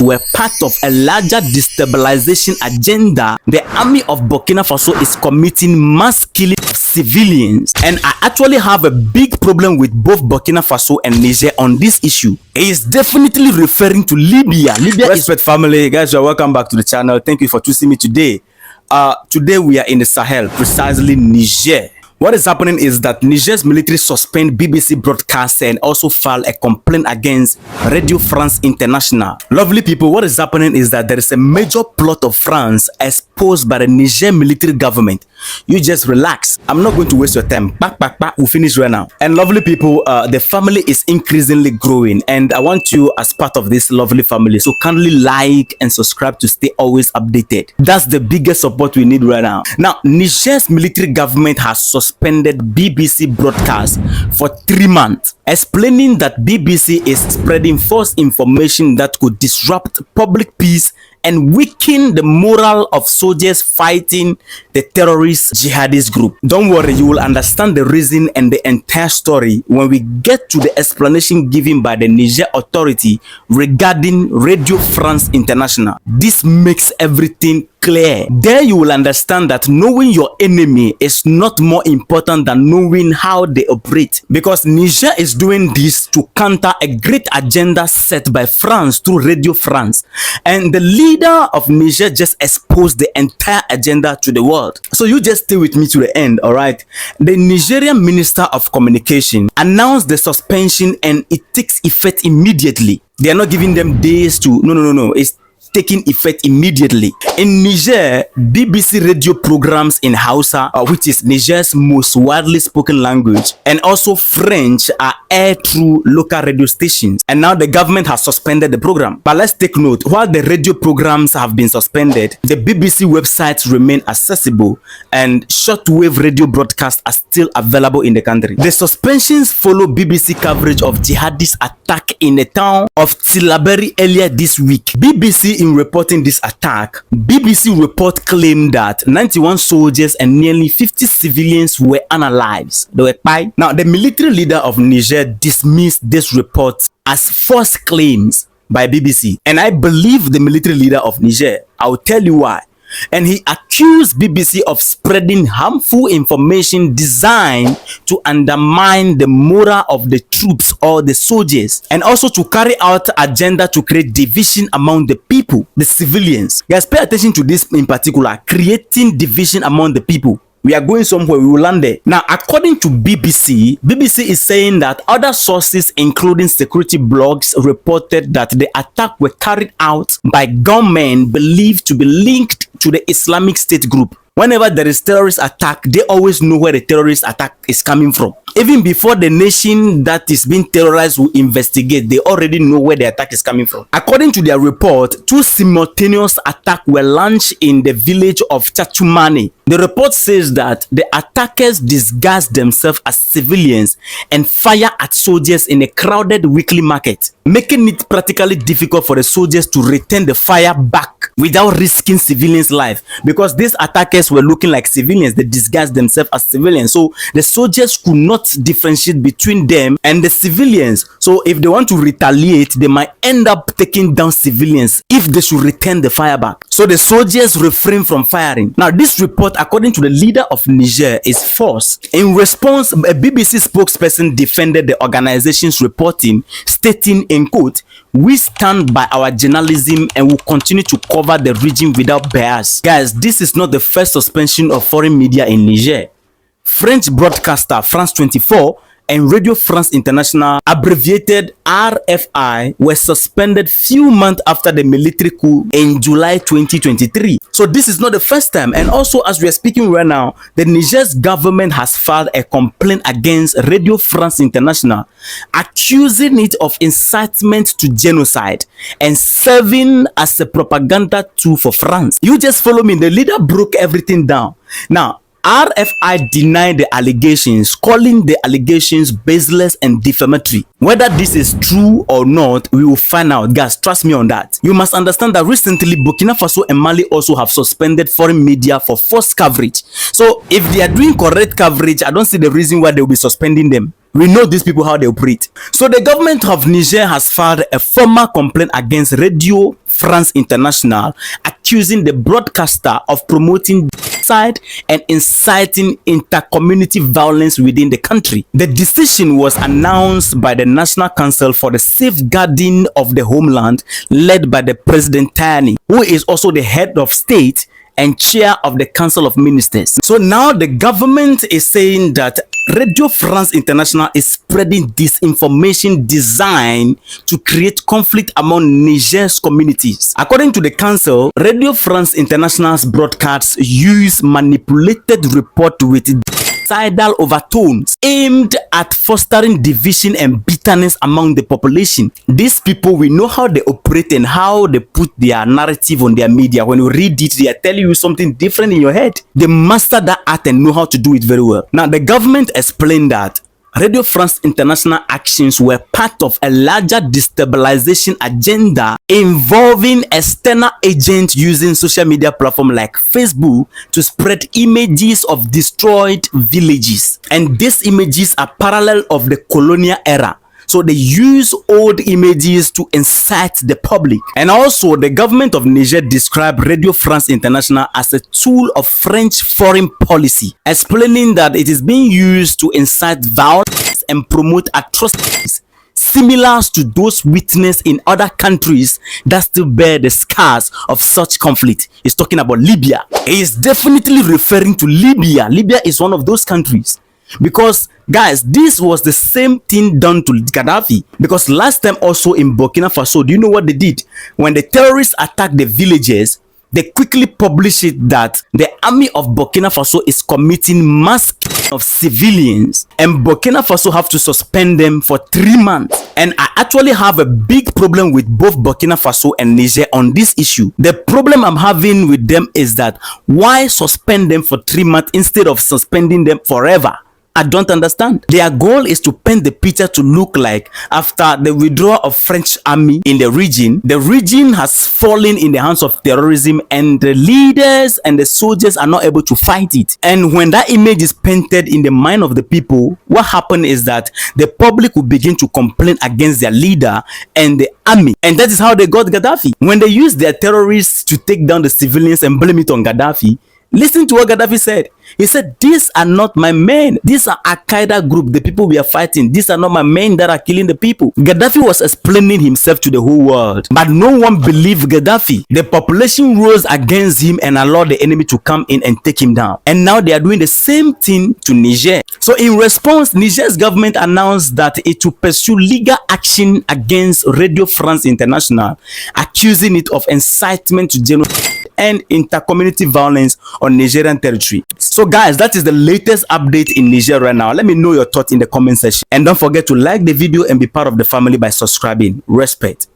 were part of a larger destabilization agenda. The army of Burkina Faso is committing mass killing of civilians, and I actually have a big problem with both Burkina Faso and Niger on this issue. He is definitely referring to Libya. Respect family, guys, you are welcome back to the channel. Thank you for choosing me today. Today we are in the Sahel, precisely Niger. What is happening is that Niger's military suspend BBC broadcaster and also filed a complaint against Radio France International. Lovely people, what is happening is that there is a major plot of France exposed by the Niger military government. You just relax. I'm not going to waste your time. We'll finish right now. And lovely people, the family is increasingly growing, and I want you as part of this lovely family. So kindly like and subscribe to stay always updated. That's the biggest support we need right now. Now, Niger's military government has suspended BBC broadcast for 3 months, explaining that BBC is spreading false information that could disrupt public peace and weaken the morale of soldiers fighting the terrorist jihadist group. Don't worry, you will understand the reason and the entire story when we get to the explanation given by the Niger authority regarding Radio France International. This makes everything clear. There you will understand that knowing your enemy is not more important than knowing how they operate, because Niger is doing this to counter a great agenda set by France through Radio France, and the leader of Niger just exposed the entire agenda to the world. So you just stay with me to the end, all right? The Nigerian Minister of Communication announced the suspension and it takes effect immediately. They are not giving them days to no, it's taking effect immediately. In Niger, BBC radio programs in Hausa, which is Niger's most widely spoken language, and also French are aired through local radio stations, and now the government has suspended the program. But let's take note, while the radio programs have been suspended, the BBC websites remain accessible and shortwave radio broadcasts are still available in the country. The suspensions follow BBC coverage of jihadist attack in the town of Tilaberi earlier this week. BBC, in reporting this attack, BBC report claimed that 91 soldiers and nearly 50 civilians were unalived. They were killed. Now, the military leader of Niger dismissed this report as false claims by BBC, and I believe the military leader of Niger. I'll tell you why. And he accused BBC of spreading harmful information designed to undermine the morale of the troops or the soldiers, and also to carry out agenda to create division among the people, the civilians. Guys, pay attention to this in particular, creating division among the people. We are going somewhere, we will land there. Now, according to BBC is saying that other sources, including security blogs, reported that the attack were carried out by gunmen believed to be linked to the Islamic State group. Whenever there is terrorist attack, they always know where the terrorist attack is coming from. Even before the nation that is being terrorized will investigate, they already know where the attack is coming from. According to their report, 2 simultaneous attacks were launched in the village of Chachumani. The report says that the attackers disguised themselves as civilians and fire at soldiers in a crowded weekly market, making it practically difficult for the soldiers to return the fire back without risking civilians' life, because these attackers were looking like civilians. They disguised themselves as civilians, so the soldiers could not differentiate between them and the civilians. So if they want to retaliate, they might end up taking down civilians if they should return the fire back. So the soldiers refrain from firing. Now, this report, according to the leader of Niger, is false. In response, a BBC spokesperson defended the organization's reporting, stating, in quote, "We stand by our journalism and will continue to cover the region without bias." Guys, this is not the first suspension of foreign media in Niger. French broadcaster France 24 and Radio France International, abbreviated RFI, were suspended few months after the military coup in July 2023. So this is not the first time. And also, as we are speaking right now, the Niger's government has filed a complaint against Radio France International, accusing it of incitement to genocide and serving as a propaganda tool for France. You just follow me. The leader broke everything down. Now, RFI denied the allegations, calling the allegations baseless and defamatory. Whether this is true or not, we will find out. Guys, trust me on that. You must understand that recently Burkina Faso and Mali also have suspended foreign media for false coverage. So if they are doing correct coverage, I don't see the reason why they will be suspending them. We know these people, how they operate. So the government of Niger has filed a formal complaint against Radio France International, accusing the broadcaster of promoting genocide and inciting inter-community violence within the country. The decision was announced by the National Council for the Safeguarding of the Homeland, led by the President Tani, who is also the head of state and chair of the Council of Ministers. So now the government is saying that Radio France International is spreading disinformation designed to create conflict among Niger's communities. According to the council, Radio France International's broadcasts use manipulated report with genocidal overtones aimed at fostering division and bitterness among the population. These people, we know how they operate and how they put their narrative on their media. When you read it, they are telling you something different in your head. They master that art and know how to do it very well. Now, the government explained that Radio France International actions were part of a larger destabilization agenda involving external agents using social media platforms like Facebook to spread images of destroyed villages. And these images are parallel of the colonial era. So they use old images to incite the public. And also, the government of Niger described Radio France International as a tool of French foreign policy, explaining that it is being used to incite violence and promote atrocities similar to those witnessed in other countries that still bear the scars of such conflict. He's talking about Libya. He is definitely referring to Libya. Libya is one of those countries. Because guys, this was the same thing done to Gaddafi. Because last time also in Burkina Faso, do you know what they did? When the terrorists attacked the villages, they quickly published it that the army of Burkina Faso is committing mass killing of civilians, and Burkina Faso have to suspend them for 3 months. And I actually have a big problem with both Burkina Faso and Niger on this issue. The problem I'm having with them is that why suspend them for 3 months instead of suspending them forever? I don't understand. Their goal is to paint the picture to look like after the withdrawal of French army in the region has fallen in the hands of terrorism, and the leaders and the soldiers are not able to fight it. And when that image is painted in the mind of the people, what happened is that the public will begin to complain against their leader and the army. And that is how they got Gaddafi. When they used their terrorists to take down the civilians and blame it on Gaddafi, listen to what Gaddafi said. He said, these are not my men. These are Al-Qaeda group, the people we are fighting. These are not my men that are killing the people. Gaddafi was explaining himself to the whole world, but no one believed Gaddafi. The population rose against him and allowed the enemy to come in and take him down. And now they are doing the same thing to Niger. So in response, Niger's government announced that it will pursue legal action against Radio France International, accusing it of incitement to genocide and inter-community violence on Nigerian territory. So guys, that is the latest update in Niger right now. Let me know your thoughts in the comment section. And don't forget to like the video and be part of the family by subscribing. Respect.